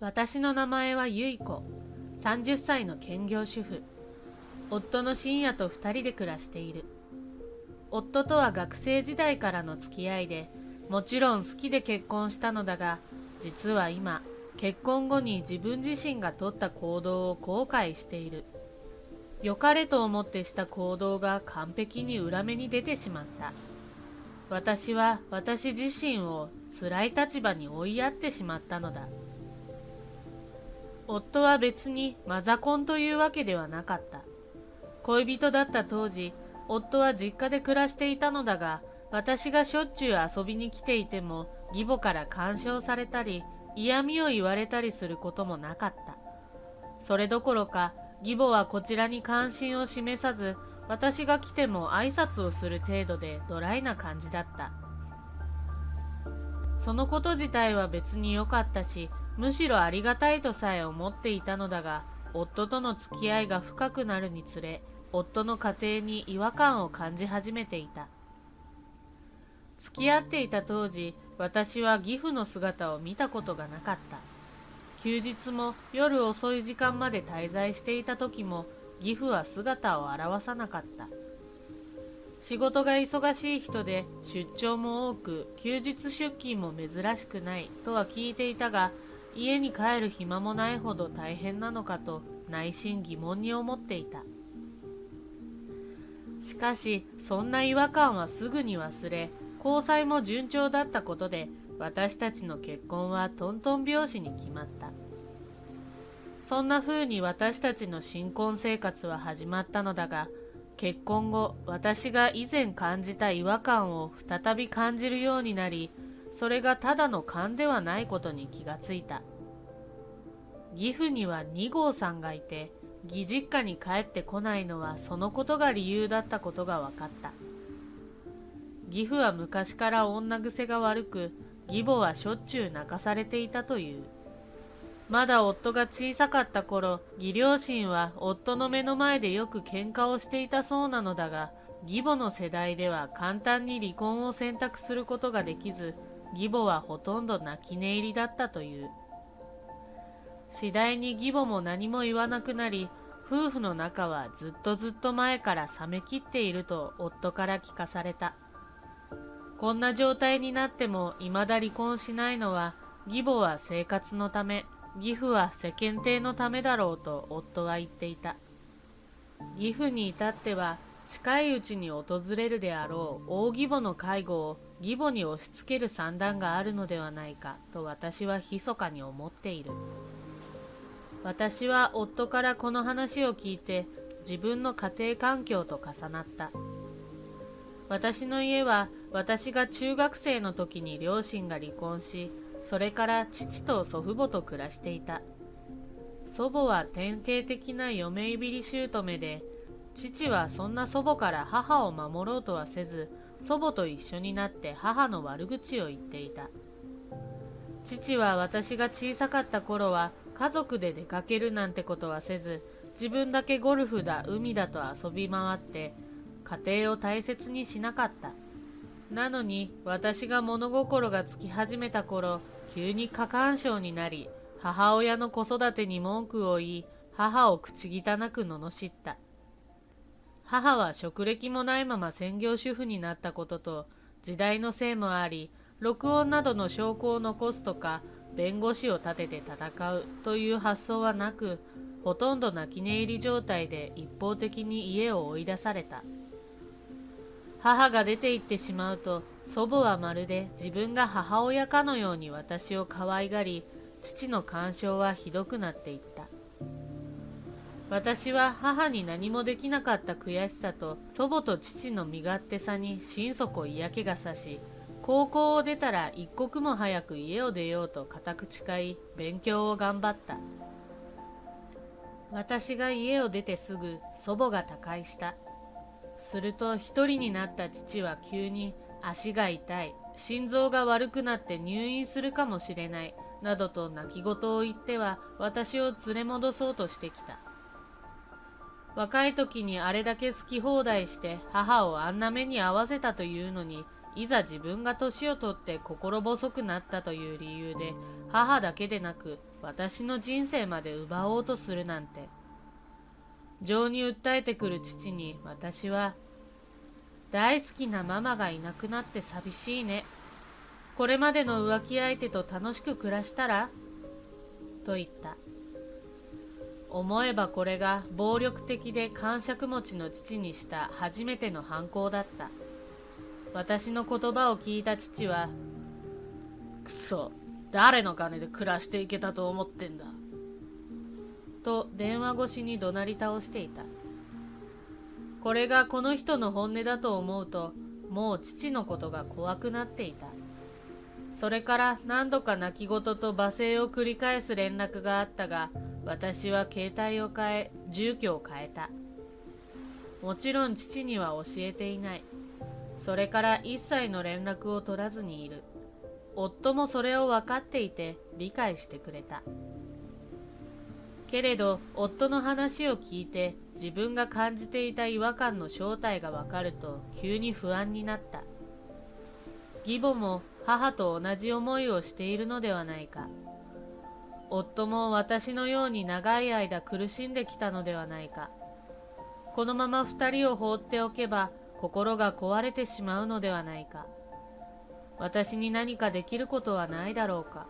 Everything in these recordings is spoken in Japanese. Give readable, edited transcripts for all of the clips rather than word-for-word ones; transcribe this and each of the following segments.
私の名前はゆい子、30歳の兼業主婦。夫の深夜と2人で暮らしている。夫とは学生時代からの付き合いで、もちろん好きで結婚したのだが、実は今、結婚後に自分自身が取った行動を後悔している。良かれと思ってした行動が完璧に裏目に出てしまった。私は私自身を辛い立場に追いやってしまったのだ。夫は別にマザコンというわけではなかった。恋人だった当時、夫は実家で暮らしていたのだが、私がしょっちゅう遊びに来ていても、義母から干渉されたり、嫌味を言われたりすることもなかった。それどころか、義母はこちらに関心を示さず、私が来ても挨拶をする程度でドライな感じだった。そのこと自体は別に良かったし、むしろありがたいとさえ思っていたのだが、夫との付き合いが深くなるにつれ、夫の家庭に違和感を感じ始めていた。付き合っていた当時、私は義父の姿を見たことがなかった。休日も夜遅い時間まで滞在していた時も、義父は姿を現さなかった。仕事が忙しい人で出張も多く、休日出勤も珍しくないとは聞いていたが、家に帰る暇もないほど大変なのかと内心疑問に思っていた。しかし、そんな違和感はすぐに忘れ、交際も順調だったことで、私たちの結婚はトントン拍子に決まった。そんな風に私たちの新婚生活は始まったのだが、結婚後、私が以前感じた違和感を再び感じるようになり、それがただの勘ではないことに気がついた。義父には2号さんがいて、義実家に帰ってこないのはそのことが理由だったことが分かった。義父は昔から女癖が悪く、義母はしょっちゅう泣かされていたという。まだ夫が小さかった頃、義両親は夫の目の前でよく喧嘩をしていたそうなのだが、義母の世代では簡単に離婚を選択することができず、義母はほとんど泣き寝入りだったという。次第に義母も何も言わなくなり、夫婦の仲はずっと前から冷めきっていると夫から聞かされた。こんな状態になっても未だ離婚しないのは、義母は生活のため、義父は世間体のためだろうと夫は言っていた。義父に至っては、近いうちに訪れるであろう大義母の介護を義母に押し付ける算段があるのではないかと私は密かに思っている。私は夫からこの話を聞いて自分の家庭環境と重なった。私の家は私が中学生の時に両親が離婚し、それから父と祖父母と暮らしていた。祖母は典型的な嫁いびり姑で、父はそんな祖母から母を守ろうとはせず、祖母と一緒になって母の悪口を言っていた。父は私が小さかった頃は家族で出かけるなんてことはせず、自分だけゴルフだ海だと遊び回って家庭を大切にしなかった。なのに私が物心がつき始めた頃、急に過干渉になり、母親の子育てに文句を言い、母を口汚く罵った。母は職歴もないまま専業主婦になったことと、時代のせいもあり、録音などの証拠を残すとか、弁護士を立てて戦うという発想はなく、ほとんど泣き寝入り状態で一方的に家を追い出された。母が出て行ってしまうと、祖母はまるで自分が母親かのように私を可愛がり、父の干渉はひどくなっていった。私は母に何もできなかった悔しさと祖母と父の身勝手さに心底嫌気がさし、高校を出たら一刻も早く家を出ようと固く誓い、勉強を頑張った。私が家を出てすぐ祖母が他界した。すると一人になった父は急に足が痛い、心臓が悪くなって入院するかもしれない、などと泣き言を言っては私を連れ戻そうとしてきた。若い時にあれだけ好き放題して母をあんな目に遭わせたというのに、いざ自分が年を取って心細くなったという理由で母だけでなく私の人生まで奪おうとするなんて。情に訴えてくる父に私は、大好きなママがいなくなって寂しいね。これまでの浮気相手と楽しく暮らしたらと言った。思えばこれが暴力的で癇癪持ちの父にした初めての反抗だった。私の言葉を聞いた父は、くそ、誰の金で暮らしていけたと思ってんだ。と電話越しに怒鳴り倒していた。これがこの人の本音だと思うと、もう父のことが怖くなっていた。それから何度か泣き言と罵声を繰り返す連絡があったが、私は携帯を変え、住居を変えた。もちろん父には教えていない。それから一切の連絡を取らずにいる。夫もそれを分かっていて理解してくれた。けれど夫の話を聞いて自分が感じていた違和感の正体が分かると急に不安になった。義母も母と同じ思いをしているのではないか。夫も私のように長い間苦しんできたのではないか。このまま二人を放っておけば心が壊れてしまうのではないか。私に何かできることはないだろうか。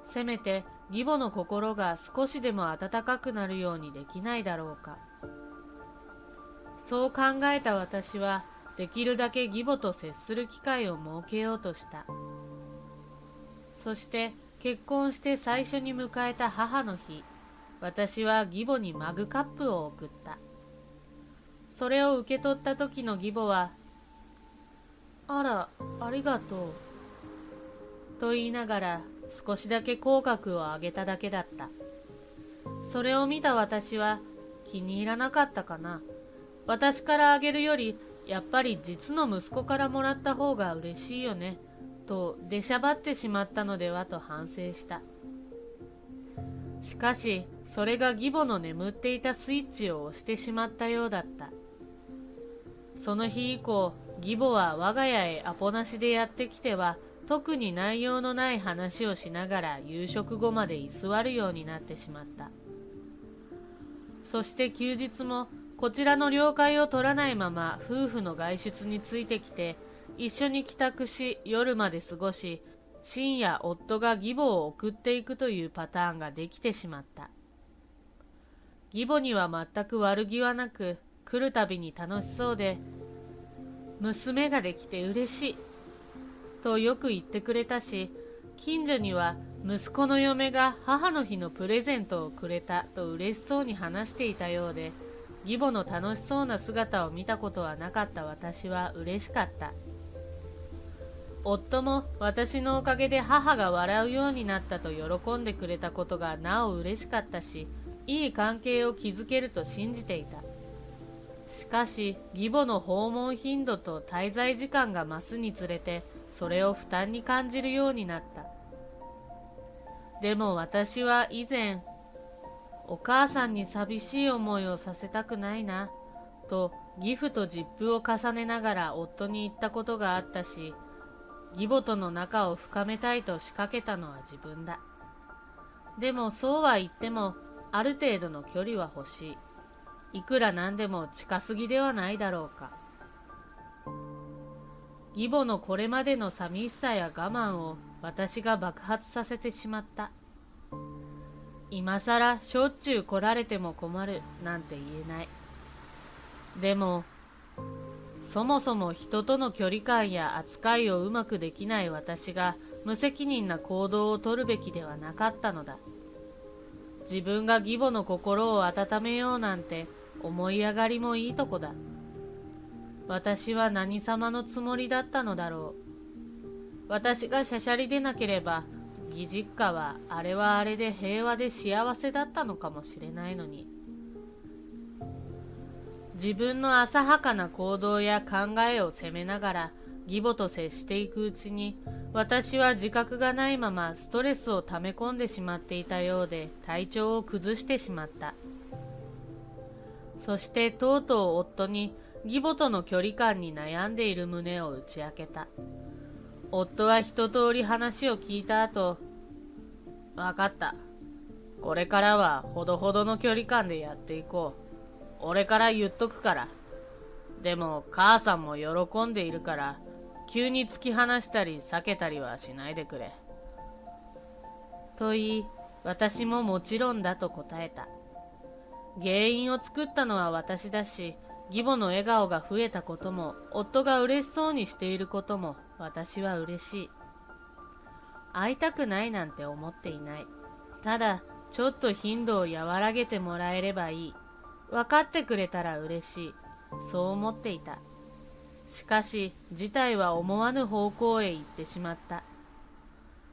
せめて義母の心が少しでも温かくなるようにできないだろうか。そう考えた私はできるだけ義母と接する機会を設けようとした。そして結婚して最初に迎えた母の日、私は義母にマグカップを送った。それを受け取った時の義母は、あら、ありがとう。と言いながら少しだけ口角を上げただけだった。それを見た私は気に入らなかったかな。私からあげるよりやっぱり実の息子からもらった方が嬉しいよね。と出しゃばってしまったのではと反省した。しかしそれが義母の眠っていたスイッチを押してしまったようだった。その日以降、義母は我が家へアポなしでやってきては特に内容のない話をしながら夕食後まで居座るようになってしまった。そして休日もこちらの了解を取らないまま夫婦の外出についてきて、一緒に帰宅し夜まで過ごし、深夜夫が義母を送っていくというパターンができてしまった。義母には全く悪気はなく、来るたびに楽しそうで、娘ができて嬉しいとよく言ってくれたし、近所には息子の嫁が母の日のプレゼントをくれたと嬉しそうに話していたようで、義母の楽しそうな姿を見たことはなかった私は嬉しかった。夫も私のおかげで母が笑うようになったと喜んでくれたことがなお嬉しかったし、いい関係を築けると信じていた。しかし義母の訪問頻度と滞在時間が増すにつれてそれを負担に感じるようになった。でも私は以前、お母さんに寂しい思いをさせたくないなと義父と実父を重ねながら夫に言ったことがあったし、義母との仲を深めたいと仕掛けたのは自分だ。でもそうは言ってもある程度の距離は欲しい。いくらなんでも近すぎではないだろうか。義母のこれまでの寂しさや我慢を私が爆発させてしまった。今さらしょっちゅう来られても困るなんて言えない。でもそもそも人との距離感や扱いをうまくできない私が無責任な行動をとるべきではなかったのだ。自分が義母の心を温めようなんて思い上がりもいいとこだ。私は何様のつもりだったのだろう。私がしゃしゃり出なければ義実家はあれはあれで平和で幸せだったのかもしれないのに。自分の浅はかな行動や考えを責めながら義母と接していくうちに、私は自覚がないままストレスを溜め込んでしまっていたようで体調を崩してしまった。そしてとうとう夫に義母との距離感に悩んでいる旨を打ち明けた。夫は一通り話を聞いた後、わかった。これからはほどほどの距離感でやっていこう。俺から言っとくから。でも母さんも喜んでいるから、急に突き放したり避けたりはしないでくれ。と言い、私ももちろんだと答えた。原因を作ったのは私だし、義母の笑顔が増えたことも、夫が嬉しそうにしていることも、私は嬉しい。会いたくないなんて思っていない。ただ、ちょっと頻度を和らげてもらえればいい。分かってくれたら嬉しい。そう思っていた。しかし、事態は思わぬ方向へ行ってしまった。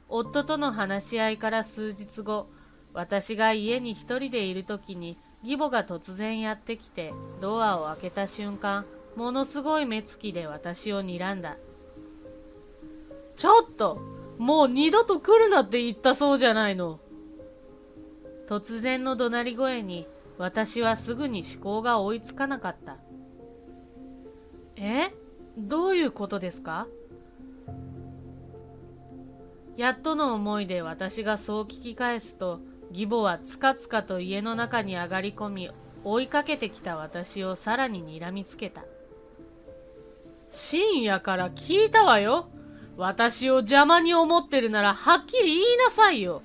夫との話し合いから数日後、私が家に一人でいるときに、義母が突然やってきて、ドアを開けた瞬間、ものすごい目つきで私を睨んだ。ちょっと、もう二度と来るなって言ったそうじゃないの。突然の怒鳴り声に、私はすぐに思考が追いつかなかった。どういうことですか？やっとの思いで私がそう聞き返すと、義母はつかつかと家の中に上がり込み、追いかけてきた私をさらに睨みつけた。深夜から聞いたわよ。私を邪魔に思ってるならはっきり言いなさいよ。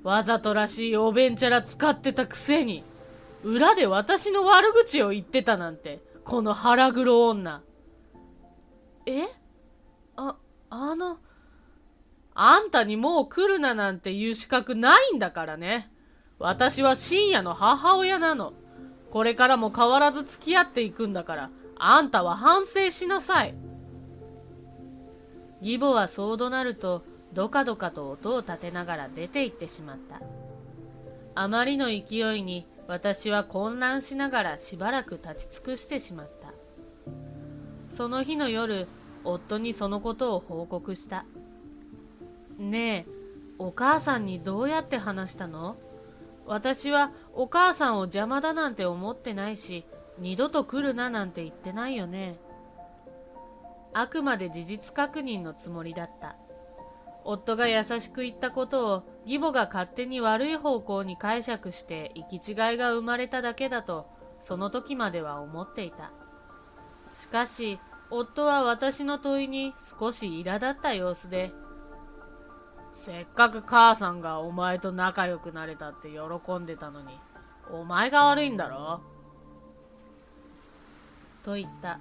わざとらしいおべんちゃら使ってたくせに、裏で私の悪口を言ってたなんて、この腹黒女。あんたにもう来るななんて言う資格ないんだからね。私は深夜の母親なの。これからも変わらず付き合っていくんだから、あんたは反省しなさい。義母はそう怒鳴ると、どかどかと音を立てながら出て行ってしまった。あまりの勢いに私は混乱しながらしばらく立ち尽くしてしまった。その日の夜、夫にそのことを報告した。ねえ、お母さんにどうやって話したの？私はお母さんを邪魔だなんて思ってないし、二度と来るななんて言ってないよね。あくまで事実確認のつもりだった。夫が優しく言ったことを義母が勝手に悪い方向に解釈して行き違いが生まれただけだと、その時までは思っていた。しかし、夫は私の問いに少し苛立った様子で、せっかく母さんがお前と仲良くなれたって喜んでたのに、お前が悪いんだろ？と言った。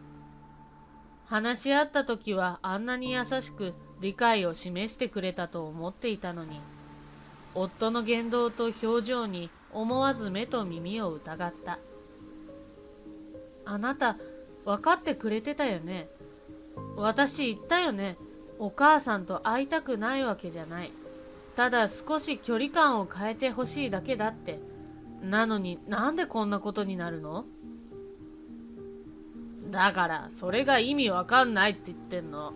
話し合った時はあんなに優しく理解を示してくれたと思っていたのに、夫の言動と表情に思わず目と耳を疑った。あなた、分かってくれてたよね。私言ったよね。お母さんと会いたくないわけじゃない。ただ少し距離感を変えてほしいだけだって。なのになんでこんなことになるの？だからそれが意味わかんないって言ってんの。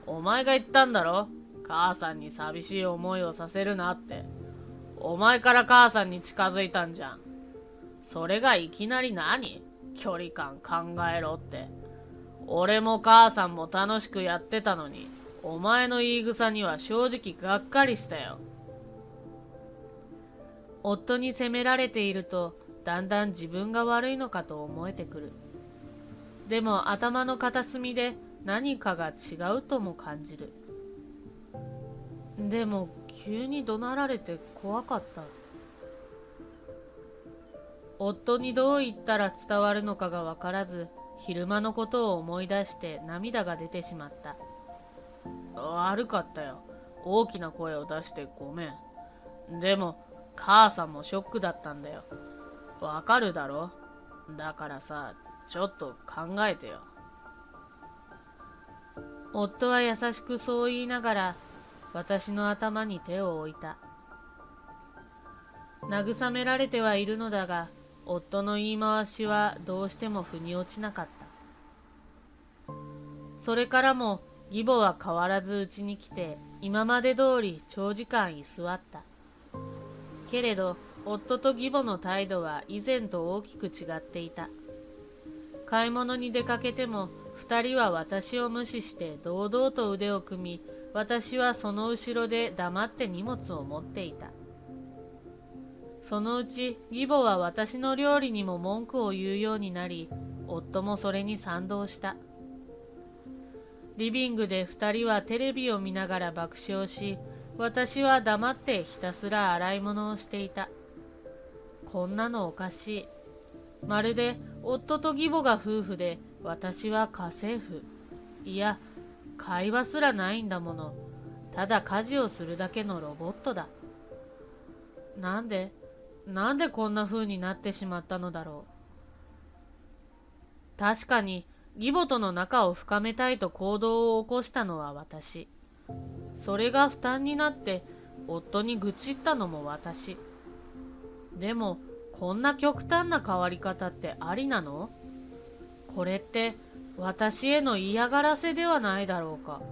お前が言ったんだろ？母さんに寂しい思いをさせるなって。お前から母さんに近づいたんじゃん。それがいきなり何？距離感考えろって。俺も母さんも楽しくやってたのに、お前の言い草には正直がっかりしたよ。夫に責められていると、だんだん自分が悪いのかと思えてくる。でも頭の片隅で何かが違うとも感じる。でも急に怒鳴られて怖かった。夫にどう言ったら伝わるのかがわからず、昼間のことを思い出して涙が出てしまった。悪かったよ。大きな声を出してごめん。でも母さんもショックだったんだよ。わかるだろ？だからさ、ちょっと考えてよ。夫は優しくそう言いながら私の頭に手を置いた。慰められてはいるのだが、夫の言い回しはどうしても腑に落ちなかった。それからも義母は変わらず家に来て、今まで通り長時間居座った。けれど夫と義母の態度は以前と大きく違っていた。買い物に出かけても二人は私を無視して堂々と腕を組み、私はその後ろで黙って荷物を持っていた。そのうち義母は私の料理にも文句を言うようになり、夫もそれに賛同した。リビングで二人はテレビを見ながら爆笑し、私は黙ってひたすら洗い物をしていた。こんなのおかしい。まるで夫と義母が夫婦で、私は家政婦。いや、会話すらないんだもの。ただ家事をするだけのロボットだ。なんでこんな風になってしまったのだろう。確かに義母との仲を深めたいと行動を起こしたのは私。それが負担になって夫に愚痴ったのも私。でもこんな極端な変わり方ってありなの？これって私への嫌がらせではないだろうか。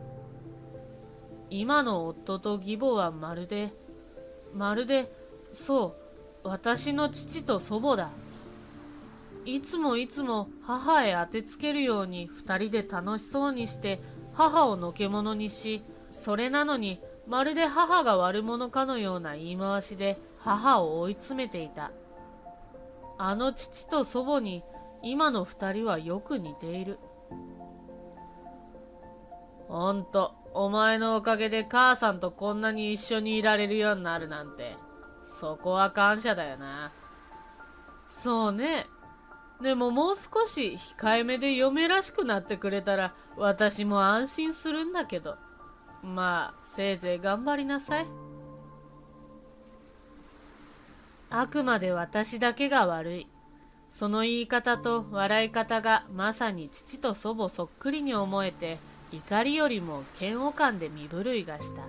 今の夫と義母はまるで、そう、私の父と祖母だ。いつも母へ当てつけるように二人で楽しそうにして母をのけ者にし、それなのにまるで母が悪者かのような言い回しで母を追い詰めていた。あの父と祖母に今の二人はよく似ている。ほんと、お前のおかげで母さんとこんなに一緒にいられるようになるなんて、そこは感謝だよな。そうね。でももう少し控えめで嫁らしくなってくれたら私も安心するんだけど。まあ、せいぜい頑張りなさい。あくまで私だけが悪い。その言い方と笑い方がまさに父と祖母そっくりに思えて、怒りよりも嫌悪感で身震いがした。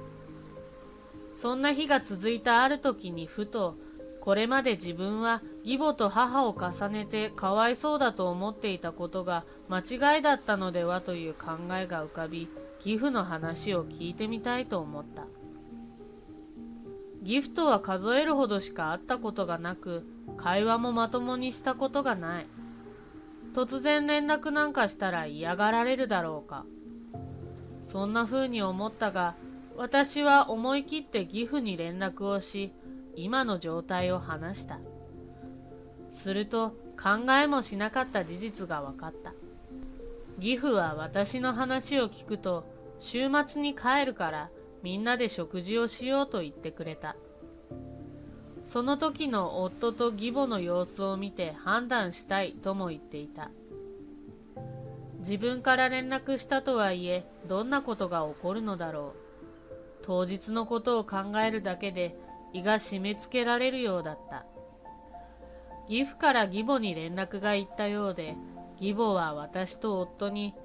そんな日が続いたある時にふと、これまで自分は義母と母を重ねてかわいそうだと思っていたことが間違いだったのではという考えが浮かび、義父の話を聞いてみたいと思った。義父とは数えるほどしか会ったことがなく、会話もまともにしたことがない。突然連絡なんかしたら嫌がられるだろうか。そんな風に思ったが、私は思い切って義父に連絡をし、今の状態を話した。すると考えもしなかった事実が分かった。義父は私の話を聞くと、週末に帰るからみんなで食事をしようと言ってくれた。その時の夫と義母の様子を見て判断したいとも言っていた。自分から連絡したとはいえ、どんなことが起こるのだろう。当日のことを考えるだけで胃が締め付けられるようだった。義父から義母に連絡が行ったようで、義母は私と夫に、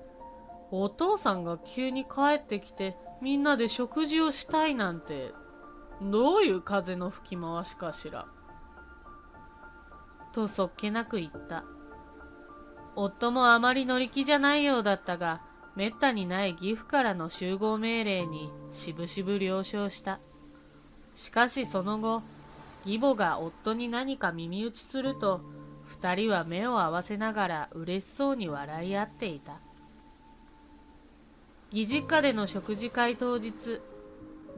お父さんが急に帰ってきてみんなで食事をしたいなんて、どういう風の吹き回しかしら。とそっけなく言った。夫もあまり乗り気じゃないようだったが、めったにない義父からの集合命令にしぶしぶ了承した。しかしその後、義母が夫に何か耳打ちすると、二人は目を合わせながら嬉しそうに笑い合っていた。義実家での食事会当日、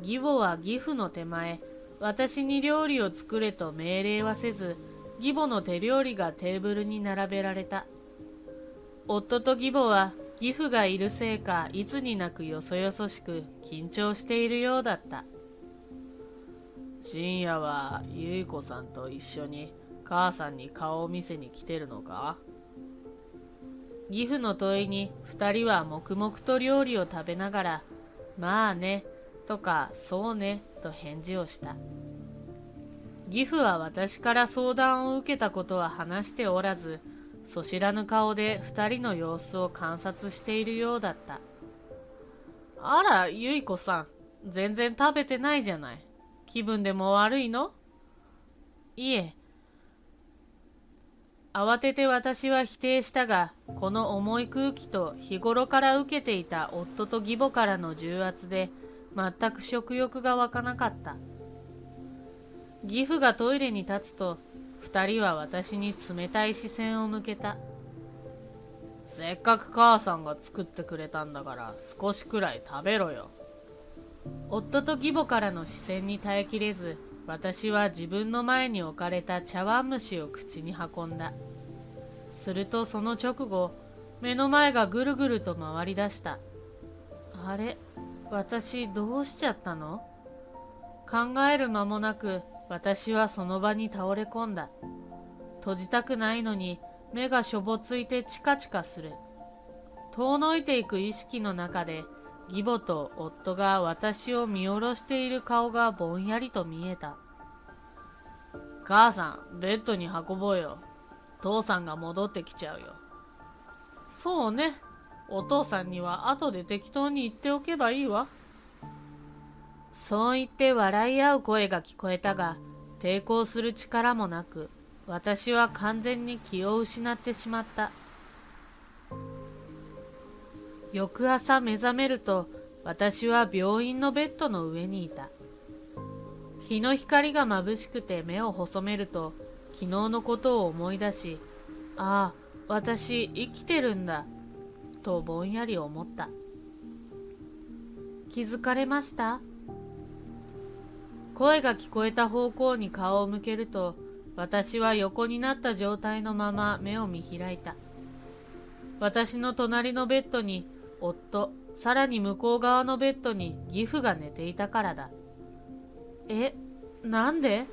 義母は義父の手前、私に料理を作れと命令はせず、義母の手料理がテーブルに並べられた。夫と義母は義父がいるせいか、いつになくよそよそしく緊張しているようだった。深夜はゆい子さんと一緒に母さんに顔を見せに来てるのか？義父の問いに二人は黙々と料理を食べながら、まあね、とかそうね、と返事をした。義父は私から相談を受けたことは話しておらず、そ知らぬ顔で二人の様子を観察しているようだった。あら、ゆい子さん、全然食べてないじゃない。気分でも悪いの？いえ。慌てて私は否定したが、この重い空気と日頃から受けていた夫と義母からの重圧で、全く食欲が湧かなかった。義父がトイレに立つと、二人は私に冷たい視線を向けた。せっかく母さんが作ってくれたんだから少しくらい食べろよ。夫と義母からの視線に耐えきれず、私は自分の前に置かれた茶碗蒸しを口に運んだ。するとその直後、目の前がぐるぐると回り出した。あれ、私どうしちゃったの？考える間もなく私はその場に倒れ込んだ。閉じたくないのに目がしょぼついてチカチカする。遠のいていく意識の中で義母と夫が私を見下ろしている顔がぼんやりと見えた。母さん、ベッドに運ぼうよ。父さんが戻ってきちゃうよ。そうね。お父さんには後で適当に言っておけばいいわ。そう言って笑い合う声が聞こえたが、抵抗する力もなく、私は完全に気を失ってしまった。翌朝目覚めると、私は病院のベッドの上にいた。日の光が眩しくて目を細めると、昨日のことを思い出し、ああ、私生きてるんだ、とぼんやり思った。気づかれました？声が聞こえた方向に顔を向けると、私は横になった状態のまま目を見開いた。私の隣のベッドに夫、さらに向こう側のベッドに義父が寝ていたからだ。なんで？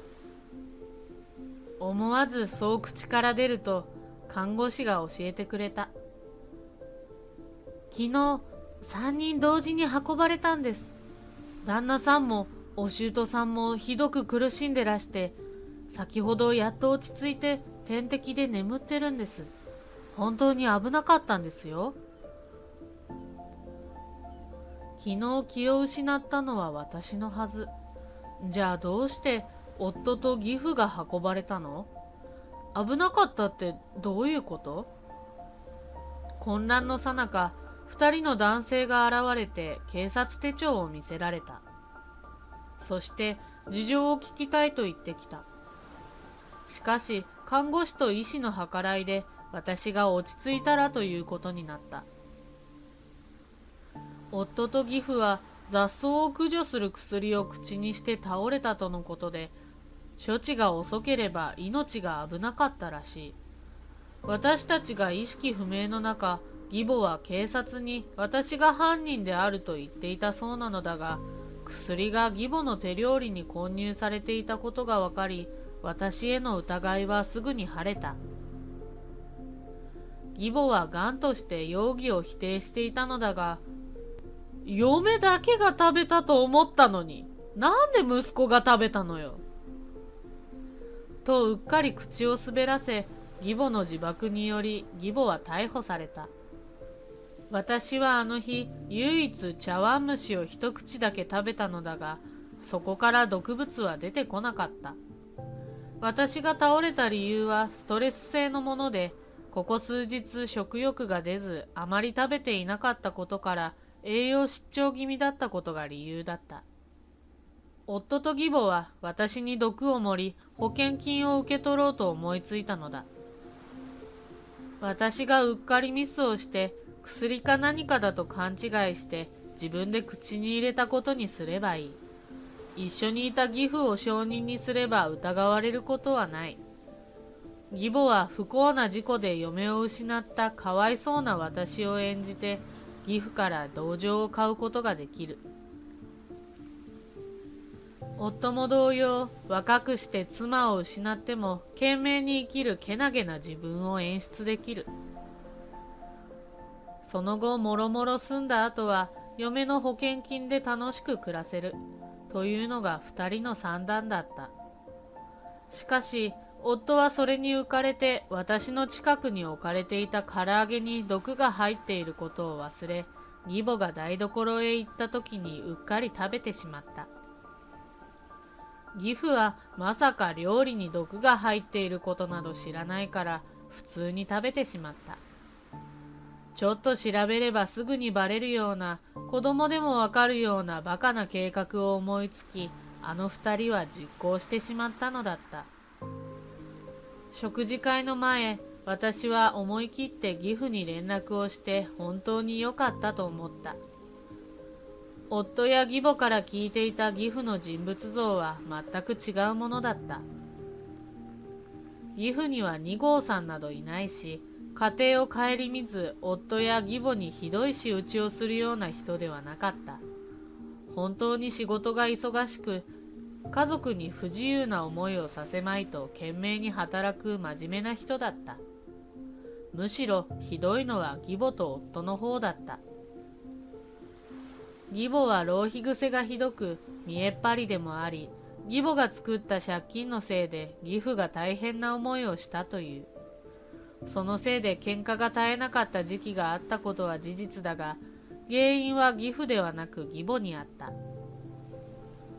思わずそう口から出ると、看護師が教えてくれた。昨日、3人同時に運ばれたんです。旦那さんもお舅さんもひどく苦しんでらして、先ほどやっと落ち着いて点滴で眠ってるんです。本当に危なかったんですよ。昨日気を失ったのは私のはず。じゃあどうして夫と義父が運ばれたの？危なかったってどういうこと？混乱のさなか、二人の男性が現れて警察手帳を見せられた。そして事情を聞きたいと言ってきた。しかし看護師と医師の計らいで私が落ち着いたらということになった。夫と義父は雑草を駆除する薬を口にして倒れたとのことで、処置が遅ければ命が危なかったらしい。私たちが意識不明の中、義母は警察に私が犯人であると言っていたそうなのだが、薬が義母の手料理に混入されていたことが分かり、私への疑いはすぐに晴れた。義母は頑として容疑を否定していたのだが、嫁だけが食べたと思ったのに、なんで息子が食べたのよ。とうっかり口を滑らせ、義母の自爆により義母は逮捕された。私はあの日、唯一茶碗蒸しを一口だけ食べたのだが、そこから毒物は出てこなかった。私が倒れた理由はストレス性のもので、ここ数日食欲が出ず、あまり食べていなかったことから、栄養失調気味だったことが理由だった。夫と義母は私に毒を盛り、保険金を受け取ろうと思いついたのだ。私がうっかりミスをして、薬か何かだと勘違いして自分で口に入れたことにすればいい。一緒にいた義父を証人にすれば疑われることはない。義母は不幸な事故で嫁を失ったかわいそうな私を演じて、義父から同情を買うことができる。夫も同様、若くして妻を失っても懸命に生きるけなげな自分を演出できる。その後もろもろ済んだ後は嫁の保険金で楽しく暮らせるというのが二人の算段だった。しかし夫はそれに浮かれて私の近くに置かれていた唐揚げに毒が入っていることを忘れ、義母が台所へ行った時にうっかり食べてしまった。義父はまさか料理に毒が入っていることなど知らないから普通に食べてしまった。ちょっと調べればすぐにバレるような、子供でもわかるようなバカな計画を思いつき、あの二人は実行してしまったのだった。食事会の前、私は思い切って義父に連絡をして本当に良かったと思った。夫や義母から聞いていた義父の人物像は全く違うものだった。義父には2号さんなどいないし、家庭を顧みず夫や義母にひどい仕打ちをするような人ではなかった。本当に仕事が忙しく、家族に不自由な思いをさせまいと懸命に働く真面目な人だった。むしろひどいのは義母と夫の方だった。義母は浪費癖がひどく見えっ張りでもあり、義母が作った借金のせいで義父が大変な思いをしたという。そのせいで喧嘩が絶えなかった時期があったことは事実だが、原因は義父ではなく義母にあった。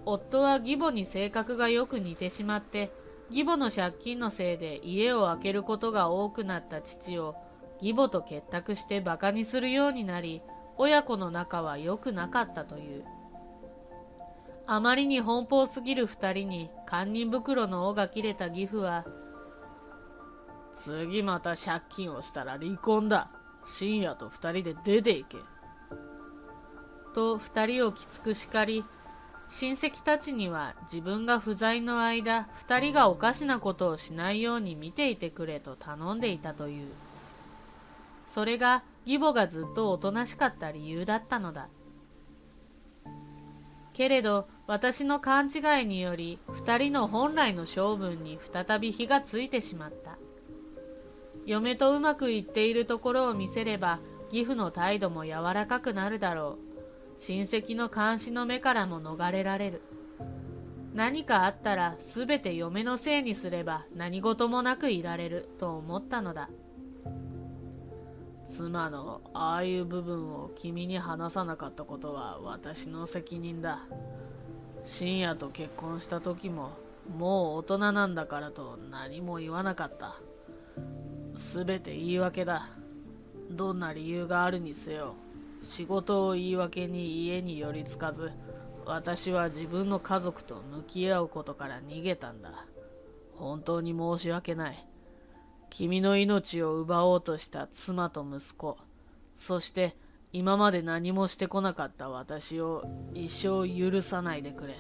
夫は義母に性格がよく似てしまって、義母の借金のせいで家を空けることが多くなった父を義母と結託して馬鹿にするようになり、親子の仲は良くなかったという。あまりに奔放すぎる二人に堪忍袋の緒が切れた義父は、次また借金をしたら離婚だ。深夜と二人で出て行け。と二人をきつく叱り、親戚たちには自分が不在の間、二人がおかしなことをしないように見ていてくれと頼んでいたという。それが義母がずっとおとなしかった理由だったのだ。けれど私の勘違いにより二人の本来の性分に再び火がついてしまった。嫁とうまくいっているところを見せれば義父の態度も柔らかくなるだろう。親戚の監視の目からも逃れられる。何かあったらすべて嫁のせいにすれば何事もなくいられると思ったのだ。妻のああいう部分を君に話さなかったことは私の責任だ。深夜と結婚した時ももう大人なんだからと何も言わなかった。すべて言い訳だ。どんな理由があるにせよ、仕事を言い訳に家に寄りつかず、私は自分の家族と向き合うことから逃げたんだ。本当に申し訳ない。君の命を奪おうとした妻と息子、そして今まで何もしてこなかった私を一生許さないでくれ。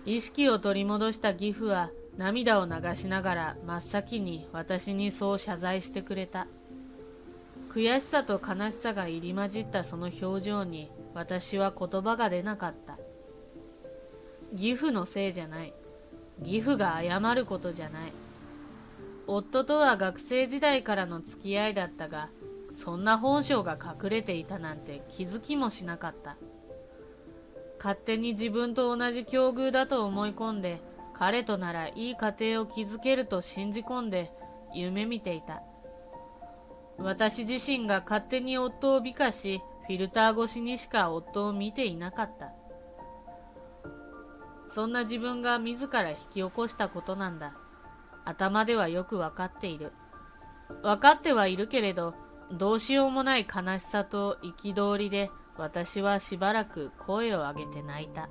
意識を取り戻した義父は涙を流しながら真っ先に私にそう謝罪してくれた。悔しさと悲しさが入り混じったその表情に私は言葉が出なかった。義父のせいじゃない。義父が謝ることじゃない。夫とは学生時代からの付き合いだったが、そんな本性が隠れていたなんて気づきもしなかった。勝手に自分と同じ境遇だと思い込んで、彼とならいい家庭を築けると信じ込んで夢見ていた。私自身が勝手に夫を美化し、フィルター越しにしか夫を見ていなかった。そんな自分が自ら引き起こしたことなんだ。頭ではよくわかっている。わかってはいるけれど、どうしようもない悲しさと憤りで私はしばらく声を上げて泣いた。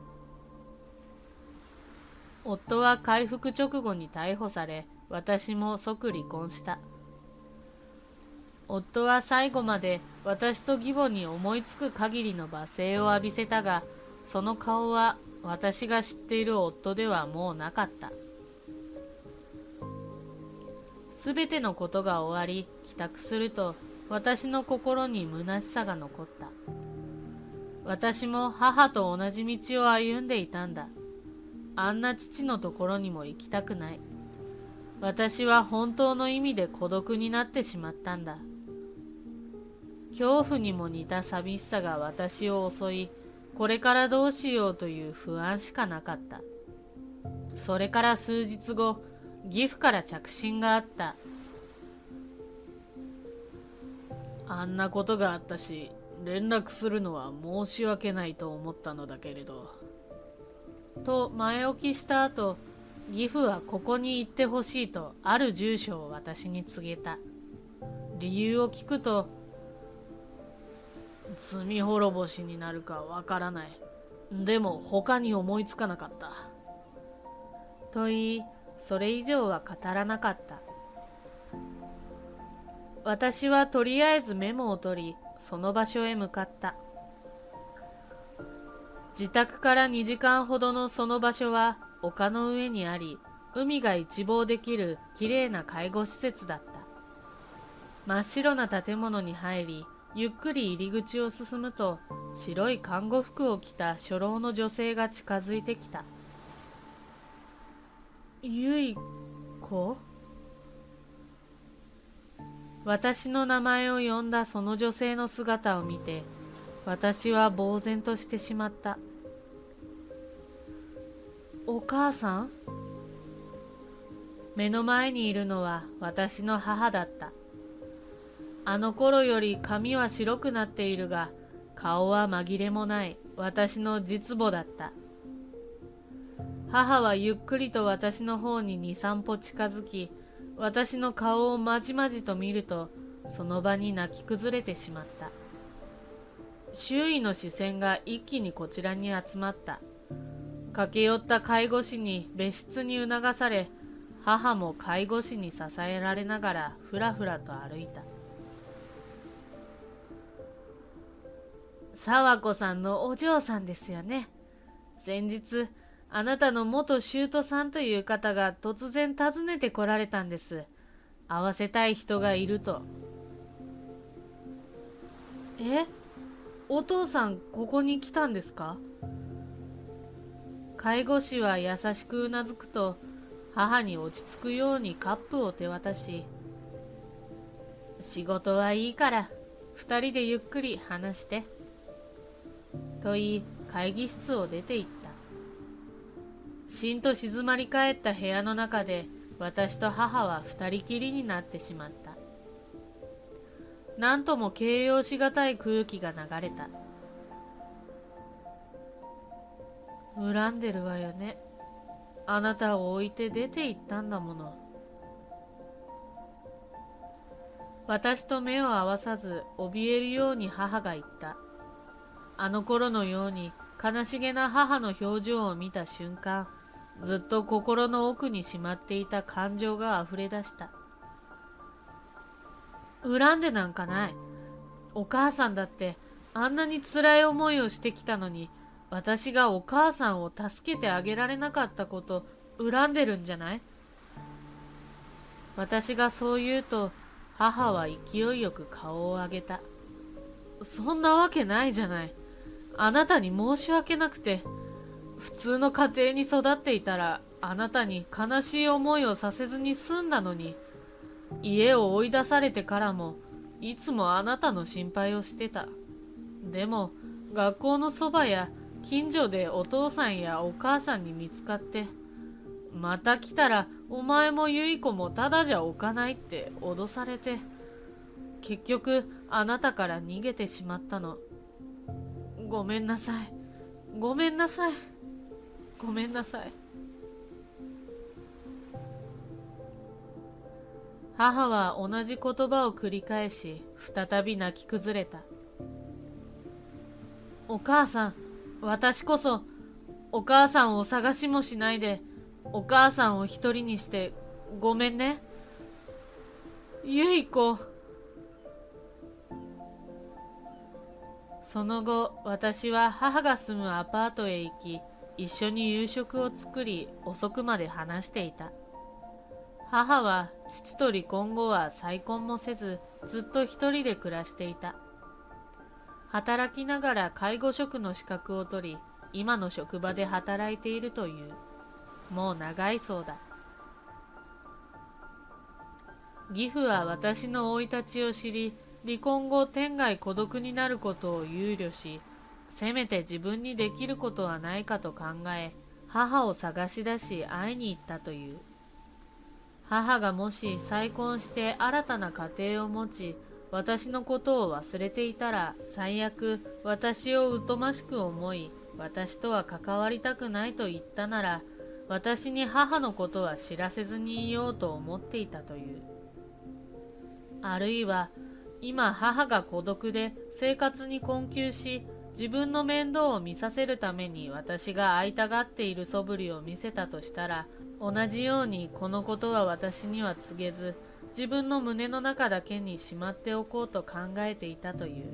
夫は回復直後に逮捕され、私も即離婚した。夫は最後まで私と義母に思いつく限りの罵声を浴びせたが、その顔は私が知っている夫ではもうなかった。すべてのことが終わり、帰宅すると、私の心に虚しさが残った。私も母と同じ道を歩んでいたんだ。あんな父のところにも行きたくない。私は本当の意味で孤独になってしまったんだ。恐怖にも似た寂しさが私を襲い、これからどうしようという不安しかなかった。それから数日後、義父から着信があった。あんなことがあったし、連絡するのは申し訳ないと思ったのだけれど。と前置きした後、義父はここに行ってほしいとある住所を私に告げた。理由を聞くと、罪滅ぼしになるかわからない。でも他に思いつかなかった。と言い、それ以上は語らなかった。私はとりあえずメモを取り、その場所へ向かった。自宅から2時間ほどのその場所は丘の上にあり、海が一望できるきれいな介護施設だった。真っ白な建物に入り、ゆっくり入り口を進むと、白い看護服を着た初老の女性が近づいてきた。ゆい子？私の名前を呼んだその女性の姿を見て、私は呆然としてしまった。お母さん？目の前にいるのは私の母だった。あの頃より髪は白くなっているが、顔は紛れもない私の実母だった。母はゆっくりと私の方に2、3歩近づき、私の顔をまじまじと見ると、その場に泣き崩れてしまった。周囲の視線が一気にこちらに集まった。駆け寄った介護士に別室に促され、母も介護士に支えられながらふらふらと歩いた。沢子さんのお嬢さんですよね。先日、あなたの元舅さんという方が突然訪ねてこられたんです。会わせたい人がいると。え？お父さんここに来たんですか？介護士は優しくうなずくと、母に落ち着くようにカップを手渡し、仕事はいいから二人でゆっくり話して、と言い会議室を出て行った。しんと静まり返った部屋の中で、私と母は二人きりになってしまった。なんとも形容しがたい空気が流れた。恨んでるわよね。あなたを置いて出て行ったんだもの。私と目を合わさず怯えるように母が言った。あの頃のように悲しげな母の表情を見た瞬間、ずっと心の奥にしまっていた感情があふれ出した。恨んでなんかない。お母さんだってあんなに辛い思いをしてきたのに、私がお母さんを助けてあげられなかったこと恨んでるんじゃない？私がそう言うと、母は勢いよく顔を上げた。そんなわけないじゃない。あなたに申し訳なくて。普通の家庭に育っていたら、あなたに悲しい思いをさせずに済んだのに。家を追い出されてからも、いつもあなたの心配をしてた。でも、学校のそばや近所でお父さんやお母さんに見つかって、また来たらお前もゆい子もただじゃ置かないって脅されて、結局あなたから逃げてしまったの。ごめんなさい。ごめんなさい。ごめんなさい。母は同じ言葉を繰り返し、再び泣き崩れた。お母さん、私こそ、お母さんを探しもしないで、お母さんを一人にして、ごめんね。ゆい子。その後、私は母が住むアパートへ行き、一緒に夕食を作り、遅くまで話していた。母は父と離婚後は再婚もせず、ずっと一人で暮らしていた。働きながら介護職の資格を取り、今の職場で働いているという。もう長いそうだ。義父は私の生い立ちを知り、離婚後天涯孤独になることを憂慮し、せめて自分にできることはないかと考え、母を探し出し会いに行ったという。母がもし再婚して新たな家庭を持ち、私のことを忘れていたら、最悪私を疎ましく思い、私とは関わりたくないと言ったなら、私に母のことは知らせずにいようと思っていたという。あるいは、今母が孤独で生活に困窮し、自分の面倒を見させるために私が会いたがっている素振りを見せたとしたら、同じようにこのことは私には告げず、自分の胸の中だけにしまっておこうと考えていたという。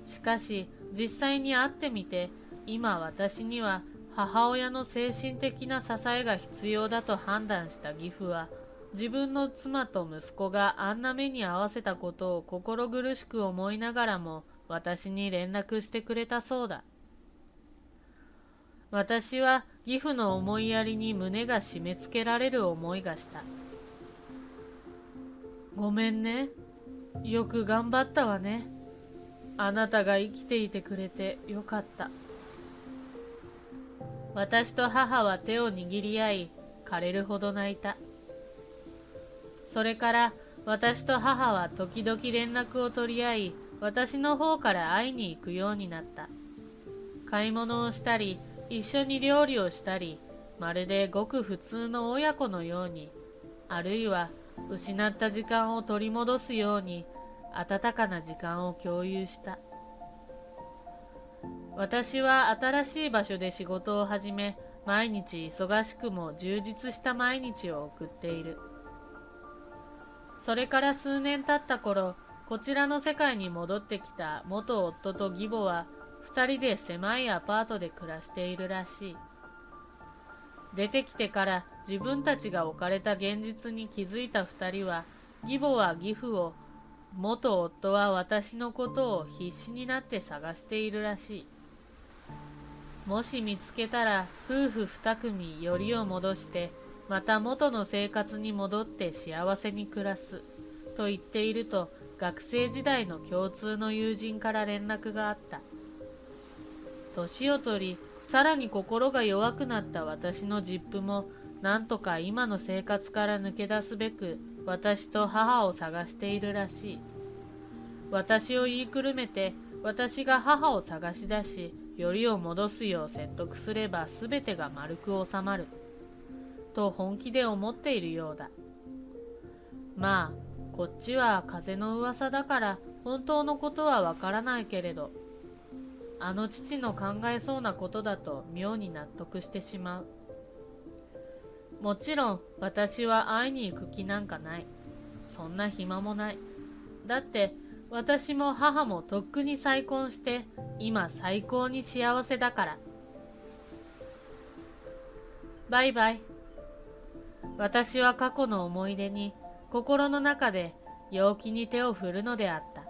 しかし実際に会ってみて、今私には母親の精神的な支えが必要だと判断した義父は、自分の妻と息子があんな目に遭わせたことを心苦しく思いながらも私に連絡してくれたそうだ。私は義父の思いやりに胸が締め付けられる思いがした。ごめんね。よく頑張ったわね。あなたが生きていてくれてよかった。私と母は手を握り合い、枯れるほど泣いた。それから私と母は時々連絡を取り合い、私の方から会いに行くようになった。買い物をしたり、一緒に料理をしたり、まるでごく普通の親子のように、あるいは失った時間を取り戻すように、温かな時間を共有した。私は新しい場所で仕事を始め、毎日忙しくも充実した毎日を送っている。それから数年経った頃、こちらの世界に戻ってきた元夫と義母は、二人で狭いアパートで暮らしているらしい。出てきてから自分たちが置かれた現実に気づいた二人は、義母は義父を、元夫は私のことを必死になって探しているらしい。もし見つけたら夫婦二組よりを戻してまた元の生活に戻って幸せに暮らすと言っていると、学生時代の共通の友人から連絡があった。年を取りさらに心が弱くなった私の実父もなんとか今の生活から抜け出すべく私と母を探しているらしい。私を言いくるめて私が母を探し出しよりを戻すよう説得すればすべてが丸く収まると本気で思っているようだ。まあこっちは風の噂だから本当のことはわからないけれど、あの父の考えそうなことだと妙に納得してしまう。もちろん私は会いに行く気なんかない。そんな暇もない。だって私も母もとっくに再婚して今最高に幸せだから。バイバイ。私は過去の思い出に心の中で陽気に手を振るのであった。